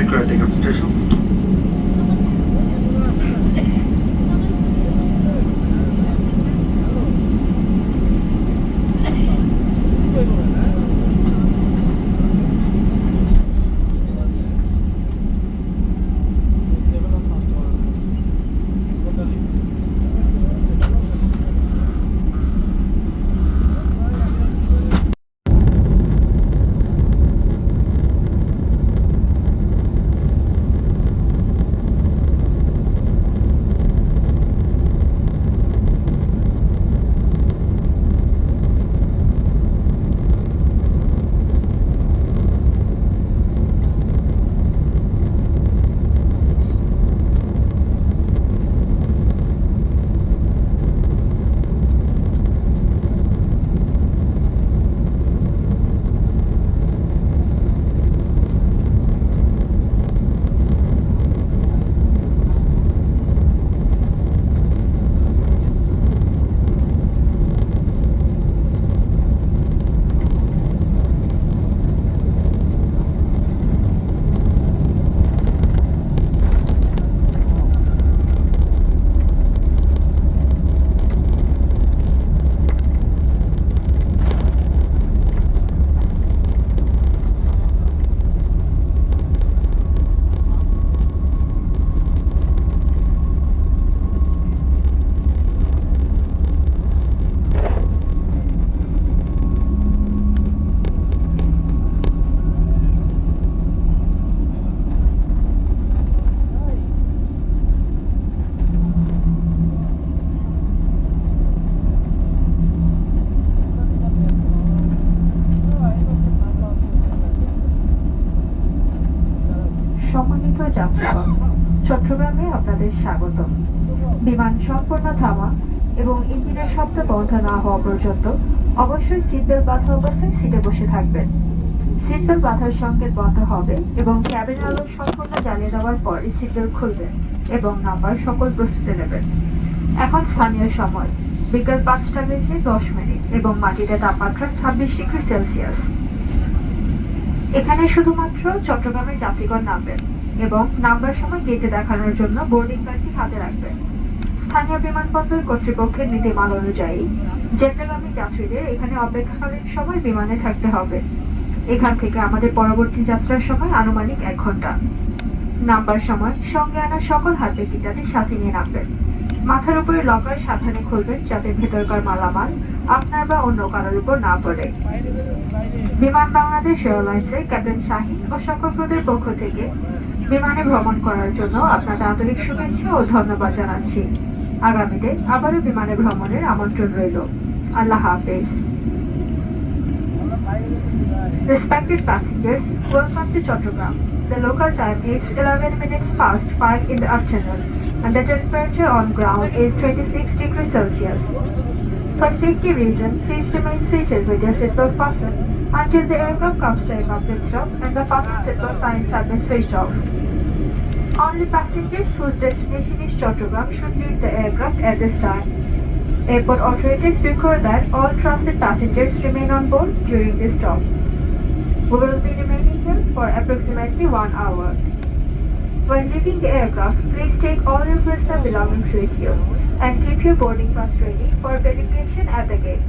Decorating of stations. সম্মানিত যাত্রীগণ, চট্টগ্রামে আপনাদের স্বাগত। বিমান সম্পূর্ণ থামা এবং ইঞ্জিনের শব্দ বন্ধ না হওয়া পর্যন্ত অবশ্যই সিটবেল্ট বাঁধা অবস্থায় সিটে বসে থাকবেন। সিটবেল্ট বাঁধার সংকেত বন্ধ হবে এবং ক্যাবিন আলো সম্পূর্ণ জ্বালিয়ে দেওয়ার পর সিটবেল্ট খুলবেন এবং নাম্বার সকল প্রস্তুতি নেবেন। এখন স্থানীয় সময় বিকেল 5:10 এবং মাটিতে তাপমাত্রা 26°C। এখানে শুধুমাত্র চট্টগ্রামের যাত্রীগণ নামবেন এবং নামবার সময় গেটে দেখানোর জন্য বোর্ডিং কার্ডটি হাতে রাখবেন। স্থানীয় বিমানবন্দর কর্তৃপক্ষের নীতিমালা অনুযায়ী জেন্দ্রাগামী যাত্রীদের এখানে অপেক্ষাকালীন সময় বিমানে থাকতে হবে। এখান থেকে আমাদের পরবর্তী যাত্রার সময় আনুমানিক 1 ঘন্টা। নামবার সময় সঙ্গে আনা সকল হাতের টিকাটি সাথে নিয়ে নামবেন। মাথার উপরে লকার সাবধানে খুলবেন যাতে ভেতরকার মালামাল আপনার বা অন্য কারোর উপর না পড়ে। বিমান বাংলাদেশ এয়ারলাইন্সের ক্যাপ্টেন শাহিন ও সকলদের পক্ষ থেকে বিমানে ভ্রমণ করার জন্য আপনাদের আন্তরিক শুভেচ্ছা ও ধন্যবাদ জানাচ্ছি। আগামীতে আবারও বিমানে ভ্রমণের আমন্ত্রণ রইল। আল্লাহ হাফেজ। Respected passengers, welcome to Chattogram. The local time is 11 minutes past 5 in the afternoon and the temperature on ground is 26°C. For safety reasons, please remain seated with your seatbelt fastened until the aircraft comes to a complete stop and the fasten seatbelt signs have been switched off. Only passengers whose destination is Chattogram should leave the aircraft at this time. Airport authorities require that all transit passengers remain on board during this stop. We will be remaining here for approximately 1 hour. When leaving the aircraft, please take all your personal belongings with you and keep your boarding pass ready for verification at the gate.